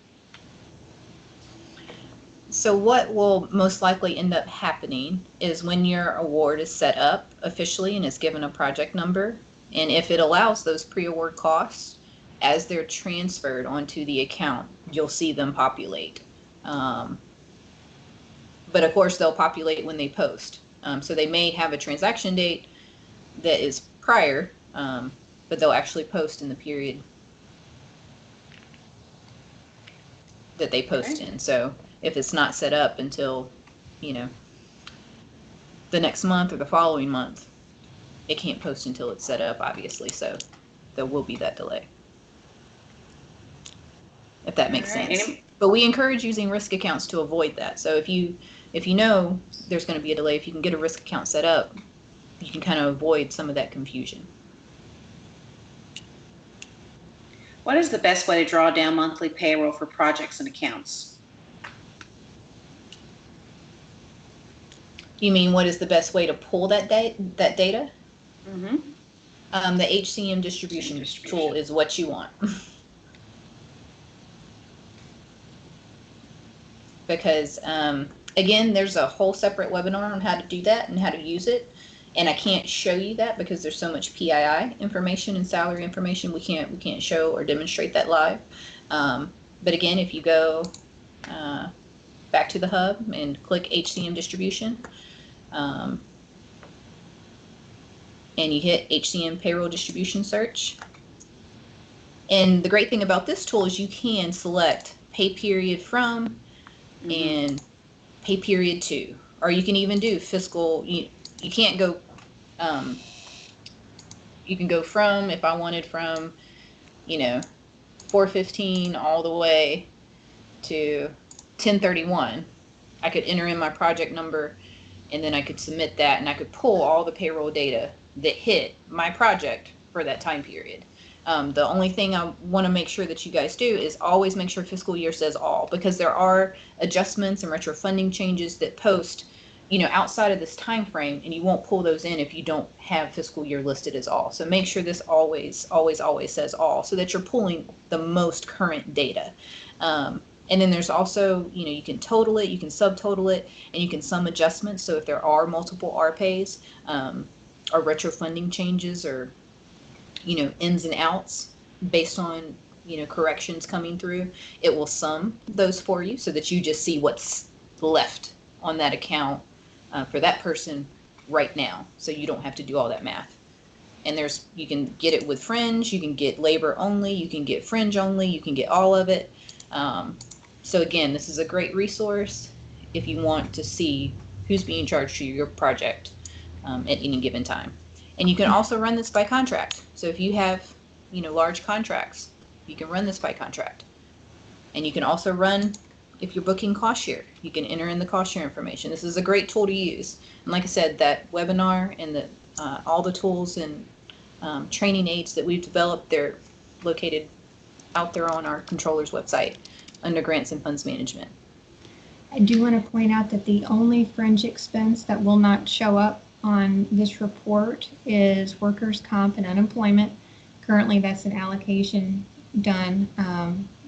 So what will most likely end up happening is when your award is set up officially and is given a project number, and if it allows those pre-award costs, as they're transferred onto the account, you'll see them populate. But of course, they'll populate when they post. So they may have a transaction date that is prior, but they'll actually post in the period that they post in. So if it's not set up until, the next month or the following month, it can't post until it's set up, obviously. So there will be that delay, if that makes sense. But we encourage using risk accounts to avoid that. So if you know there's going to be a delay, if you can get a risk account set up, you can kind of avoid some of that confusion.
What is the best way to draw down monthly payroll for projects and accounts?
You mean what is the best way to pull that data?
Mm-hmm.
The HCM distribution tool is what you want. Because, again, there's a whole separate webinar on how to do that and how to use it. And I can't show you that because there's so much PII information and salary information. We can't show or demonstrate that live. But again, if you go back to the hub and click HCM distribution, and you hit HCM payroll distribution search. And the great thing about this tool is you can select pay period from and pay period to, or you can even do fiscal. You can't go. You can go from, if I wanted from, 4/15 all the way to 10/31. I could enter in my project number, and then I could submit that, and I could pull all the payroll data that hit my project for that time period. The only thing I want to make sure that you guys do is always make sure fiscal year says all, because there are adjustments and retro funding changes that post, outside of this time frame, and you won't pull those in if you don't have fiscal year listed as all. So make sure this always says all, so that you're pulling the most current data. And then there's also, you can total it, you can subtotal it, and you can sum adjustments. So if there are multiple RPAYs, or retro funding changes, or ins and outs based on corrections coming through, it will sum those for you so that you just see what's left on that account for that person right now, so you don't have to do all that math. And you can get it with fringe, you can get labor only, you can get fringe only, you can get all of it. So again, this is a great resource if you want to see who's being charged to your project at any given time. And you can also run this by contract. So if you have, large contracts, you can run this by contract. And you can also run, if you're booking cost share, you can enter in the cost share information. This is a great tool to use. And like I said, that webinar and all the tools and training aids that we've developed, they're located out there on our controller's website under grants and funds management.
I do want to point out that the only fringe expense that will not show up on this report is workers' comp and unemployment. Currently, that's an allocation done.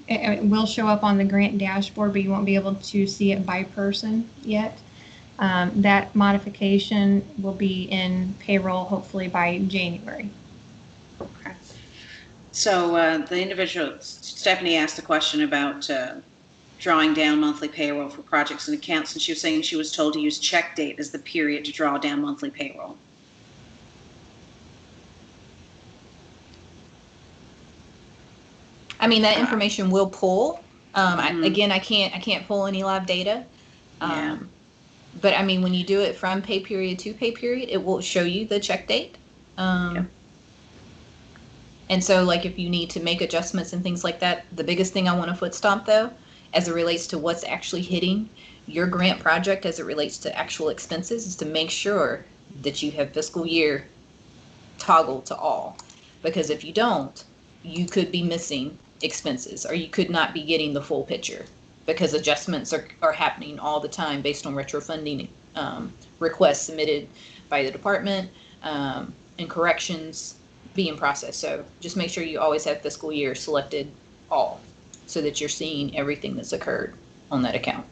It will show up on the grant dashboard, but you won't be able to see it by person yet. That modification will be in payroll hopefully by January.
Okay. So the individual, Stephanie asked a question about drawing down monthly payroll for projects and accounts, and she was saying she was told to use check date as the period to draw down monthly payroll.
I mean, that information will pull. Again, I can't pull any live data.
Yeah.
But I mean, when you do it from pay period to pay period, it will show you the check date.
Yep.
And so, like, if you need to make adjustments and things like that, the biggest thing I want to foot stomp, though, as it relates to what's actually hitting your grant project as it relates to actual expenses, is to make sure that you have fiscal year toggled to all. Because if you don't, you could be missing expenses, or you could not be getting the full picture, because adjustments are happening all the time based on retrofunding requests submitted by the department and corrections being processed. So just make sure you always have fiscal year selected all, so that you're seeing everything that's occurred on that account.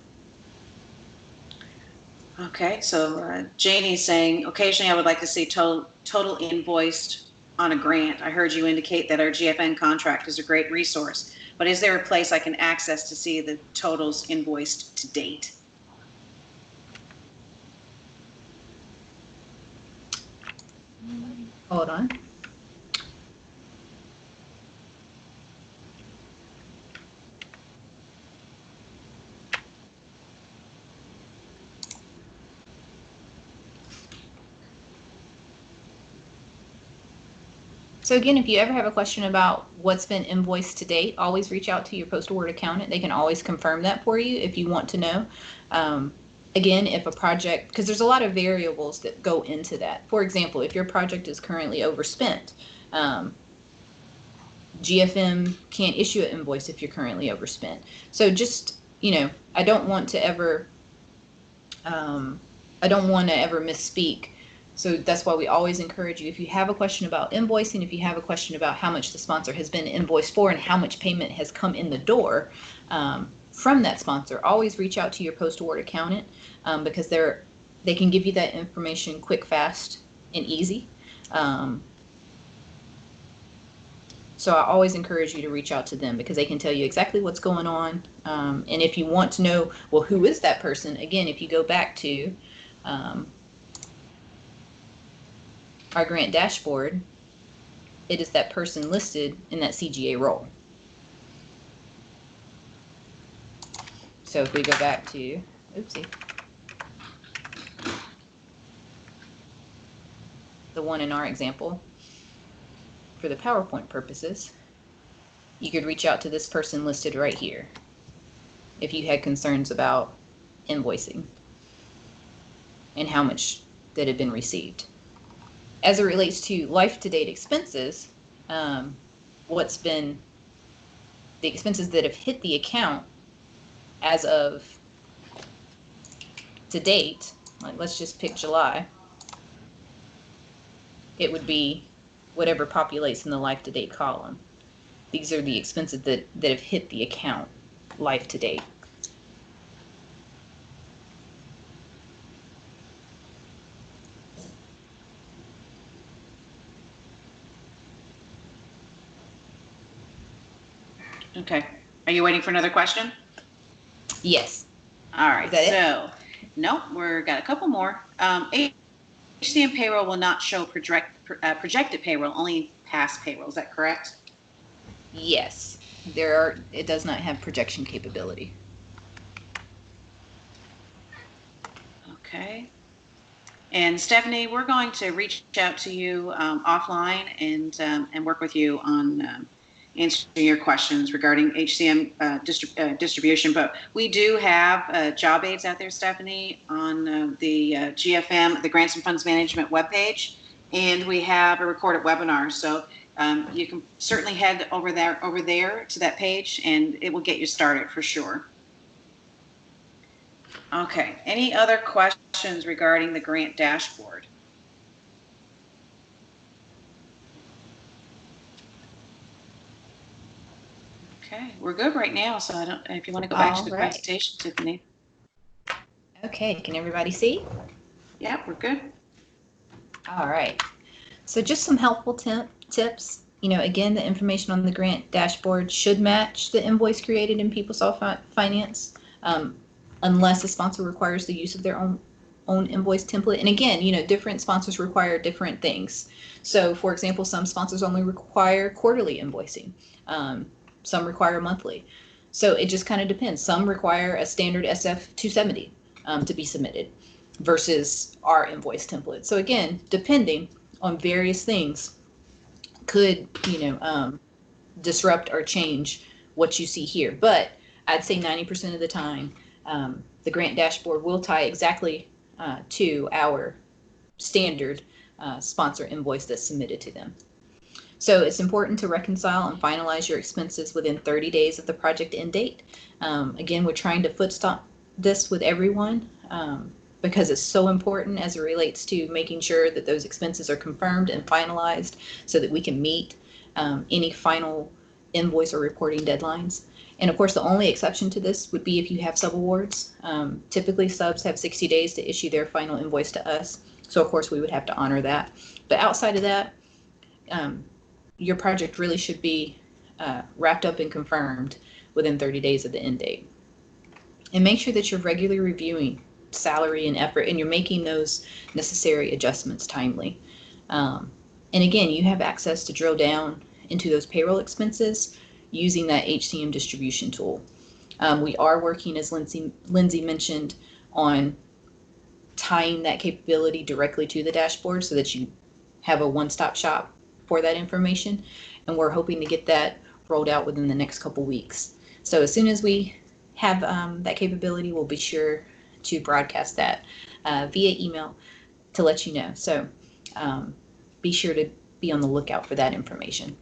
Okay, so Janie's saying, occasionally I would like to see total invoiced on a grant. I heard you indicate that our GFN contract is a great resource, but is there a place I can access to see the totals invoiced to date?
Hold on. So again, if you ever have a question about what's been invoiced to date, always reach out to your post-award accountant. They can always confirm that for you if you want to know. Again, if a project, because there's a lot of variables that go into that. For example, if your project is currently overspent, GFM can't issue an invoice if you're currently overspent. So just, I don't want to ever misspeak. So that's why we always encourage you, if you have a question about invoicing, if you have a question about how much the sponsor has been invoiced for and how much payment has come in the door from that sponsor, always reach out to your post-award accountant because they can give you that information quick, fast, and easy. So I always encourage you to reach out to them because they can tell you exactly what's going on. And if you want to know, well, who is that person? Again, if you go back to our grant dashboard, it is that person listed in that CGA role. So if we go back to, oopsie, the one in our example, for the PowerPoint purposes, you could reach out to this person listed right here if you had concerns about invoicing and how much that had been received. As it relates to life-to-date expenses, what's been the expenses that have hit the account as of to date, like let's just pick July, it would be whatever populates in the life-to-date column. These are the expenses that have hit the account life-to-date.
Okay. Are you waiting for another question?
Yes.
All right.
Is that
so, nope, we've got a couple more. HCM payroll will not show projected payroll, only past payroll. Is that correct?
Yes, it does not have projection capability.
Okay. And Stephanie, we're going to reach out to you offline and work with you on answering your questions regarding HCM distribution. But we do have job aids out there, Stephanie, on the GFM, the Grants and Funds Management webpage, and we have a recorded webinar. So you can certainly head over there to that page, and it will get you started for sure. Okay. Any other questions regarding the grant dashboard? Okay, we're good right now. So I don't. If you want to go back to the presentation, Tiffany.
Okay. Can everybody see?
Yeah, we're good.
All right. So just some helpful tips. You know, again, the information on the grant dashboard should match the invoice created in PeopleSoft Finance, unless the sponsor requires the use of their own invoice template. And again, you know, different sponsors require different things. So, for example, some sponsors only require quarterly invoicing. Some require monthly. So it just kind of depends. Some require a standard SF-270 to be submitted versus our invoice template. So again, depending on various things, could, you know, disrupt or change what you see here. But I'd say 90% of the time, the grant dashboard will tie exactly to our standard sponsor invoice that's submitted to them. So it's important to reconcile and finalize your expenses within 30 days of the project end date. Again, we're trying to footstop this with everyone because it's so important as it relates to making sure that those expenses are confirmed and finalized so that we can meet any final invoice or reporting deadlines. And of course, the only exception to this would be if you have subawards. Typically, subs have 60 days to issue their final invoice to us. So of course, we would have to honor that. But outside of that, your project really should be wrapped up and confirmed within 30 days of the end date. And make sure that you're regularly reviewing salary and effort and you're making those necessary adjustments timely. And again, you have access to drill down into those payroll expenses using that HCM distribution tool. We are working, as Lindsay mentioned, on tying that capability directly to the dashboard so that you have a one-stop shop for that information, and we're hoping to get that rolled out within the next couple weeks. So as soon as we have that capability, we'll be sure to broadcast that via email to let you know. So be sure to be on the lookout for that information.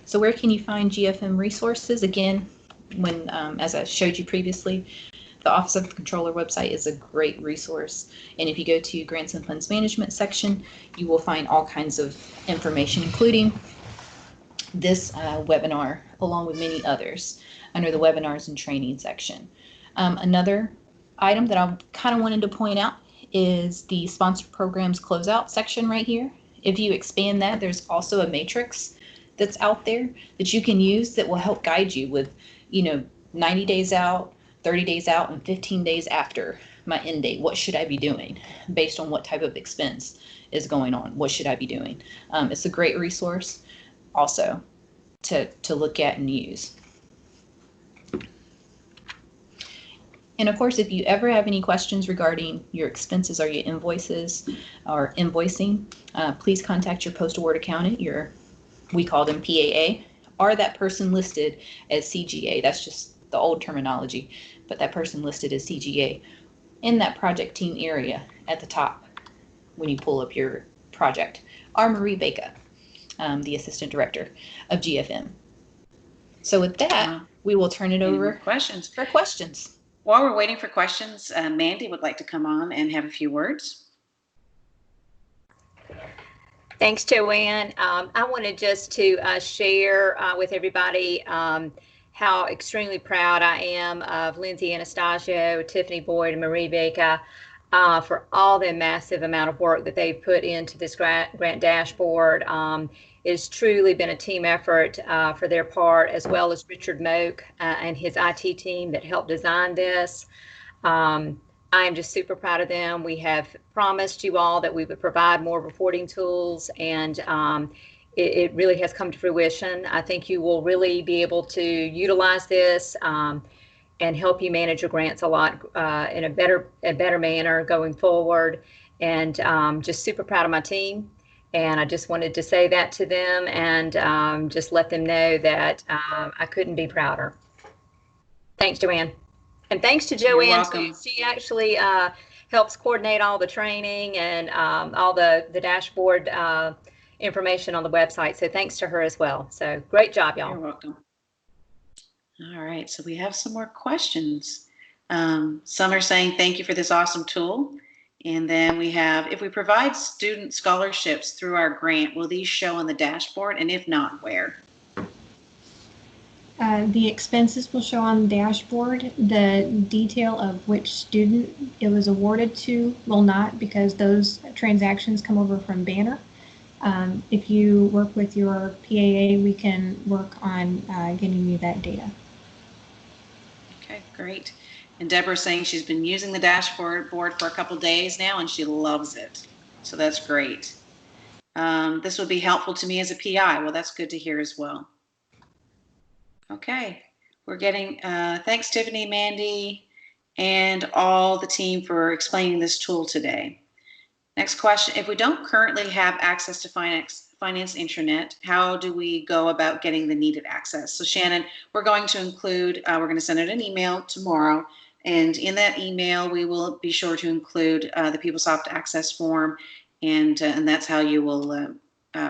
So where can you find GFM resources? Again, when as I showed you previously, the Office of the Controller website is a great resource. And if you go to Grants and Funds Management section, you will find all kinds of information, including this webinar, along with many others, under the webinars and training section. Another item that I kind of wanted to point out is the sponsored programs closeout section right here. If you expand that, there's also a matrix that's out there that you can use that will help guide you with, you know, 90 days out, 30 days out, and 15 days after my end date. What should I be doing based on what type of expense is going on? What should I be doing? It's a great resource also to look at and use. And of course, if you ever have any questions regarding your expenses or your invoices or invoicing, please contact your post-award accountant, we call them PAA, or that person listed as CGA. That's just the old terminology, but that person listed as CGA in that project team area at the top when you pull up your project, or Marie Baker, the Assistant Director of GFM. So with that, we will turn it over for questions.
While we're waiting for questions, Mandy would like to come on and have a few words.
Thanks, Joanne. I wanted just to share with everybody how extremely proud I am of Lindsay Anastasio, Tiffany Boyd, and Marie Baker for all the massive amount of work that they've put into this grant dashboard. It's truly been a team effort for their part, as well as Richard Moak and his IT team that helped design this. I am just super proud of them. We have promised you all that we would provide more reporting tools, and it really has come to fruition. I think you will really be able to utilize this and help you manage your grants a lot in a better manner going forward. And just super proud of my team. And I just wanted to say that to them and just let them know that I couldn't be prouder. Thanks, Joanne. And thanks to Joanne, too. She actually helps coordinate all the training and all the dashboard information on the website. So thanks to her as well. So great job, y'all.
You're welcome. All right, so we have some more questions. Some are saying thank you for this awesome tool. And then we have, if we provide student scholarships through our grant, will these show on the dashboard? And if not, where?
The expenses will show on the dashboard. The detail of which student it was awarded to will not, because those transactions come over from Banner. If you work with your PAA, we can work on getting you that data.
Okay, great. And Deborah's saying she's been using the dashboard for a couple days now and she loves it. So that's great. This would be helpful to me as a PI. Well, that's good to hear as well. Okay, we're getting, thanks Tiffany, Mandy, and all the team for explaining this tool today. Next question, if we don't currently have access to finance intranet, how do we go about getting the needed access? So Shannon, we're going to include, we're going to send out an email tomorrow, and in that email we will be sure to include the PeopleSoft access form, and that's how you will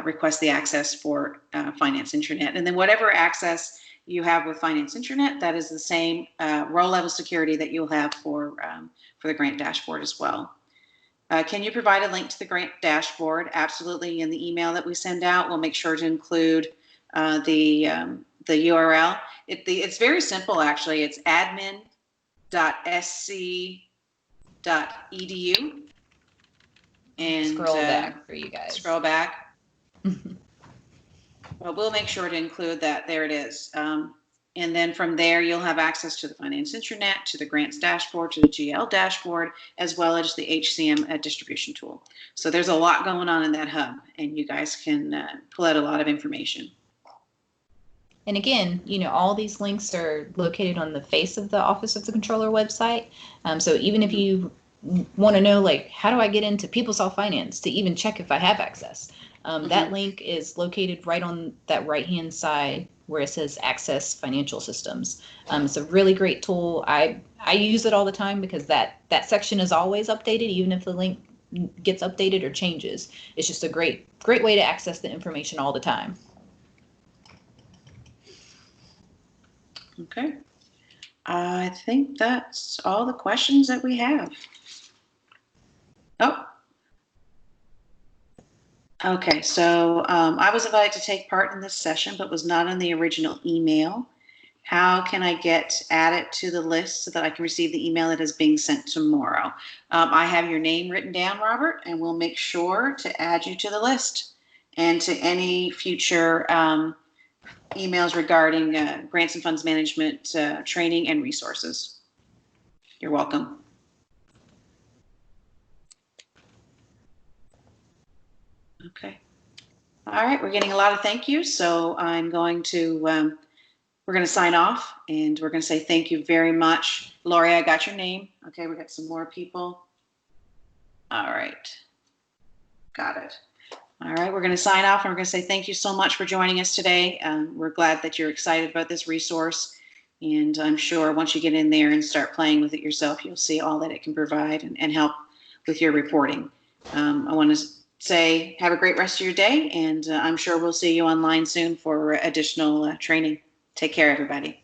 request the access for finance intranet. And then whatever access you have with finance intranet, that is the same row level security that you'll have for the grant dashboard as well. Can you provide a link to the grant dashboard? Absolutely. In the email that we send out, we'll make sure to include the URL. It's very simple, actually. It's admin.sc.edu. And
scroll back for you guys.
Scroll back. Well, we'll make sure to include that. There it is. And then from there, you'll have access to the finance intranet, to the grants dashboard, to the GL dashboard, as well as the HCM distribution tool. So there's a lot going on in that hub, and you guys can pull out a lot of information.
And again, you know, all these links are located on the face of the Office of the Controller website. So even if you want to know, like, how do I get into PeopleSoft Finance to even check if I have access? That link is located right on that right-hand side where it says Access Financial Systems. It's a really great tool. I use it all the time because that section is always updated, even if the link gets updated or changes. It's just a great way to access the information all the time.
Okay. I think that's all the questions that we have. Oh. Okay, so I was invited to take part in this session, but was not in the original email. How can I get added to the list so that I can receive the email that is being sent tomorrow? I have your name written down, Robert, and we'll make sure to add you to the list and to any future emails regarding grants and funds management training and resources. You're welcome. Okay. All right, we're getting a lot of thank yous, so I'm going to, we're going to sign off, and we're going to say thank you very much. Lori, I got your name. Okay, we got some more people. All right. Got it. All right, we're going to sign off, and we're going to say thank you so much for joining us today. We're glad that you're excited about this resource, and I'm sure once you get in there and start playing with it yourself, you'll see all that it can provide and help with your reporting. I want to say have a great rest of your day, and I'm sure we'll see you online soon for additional training. Take care, everybody.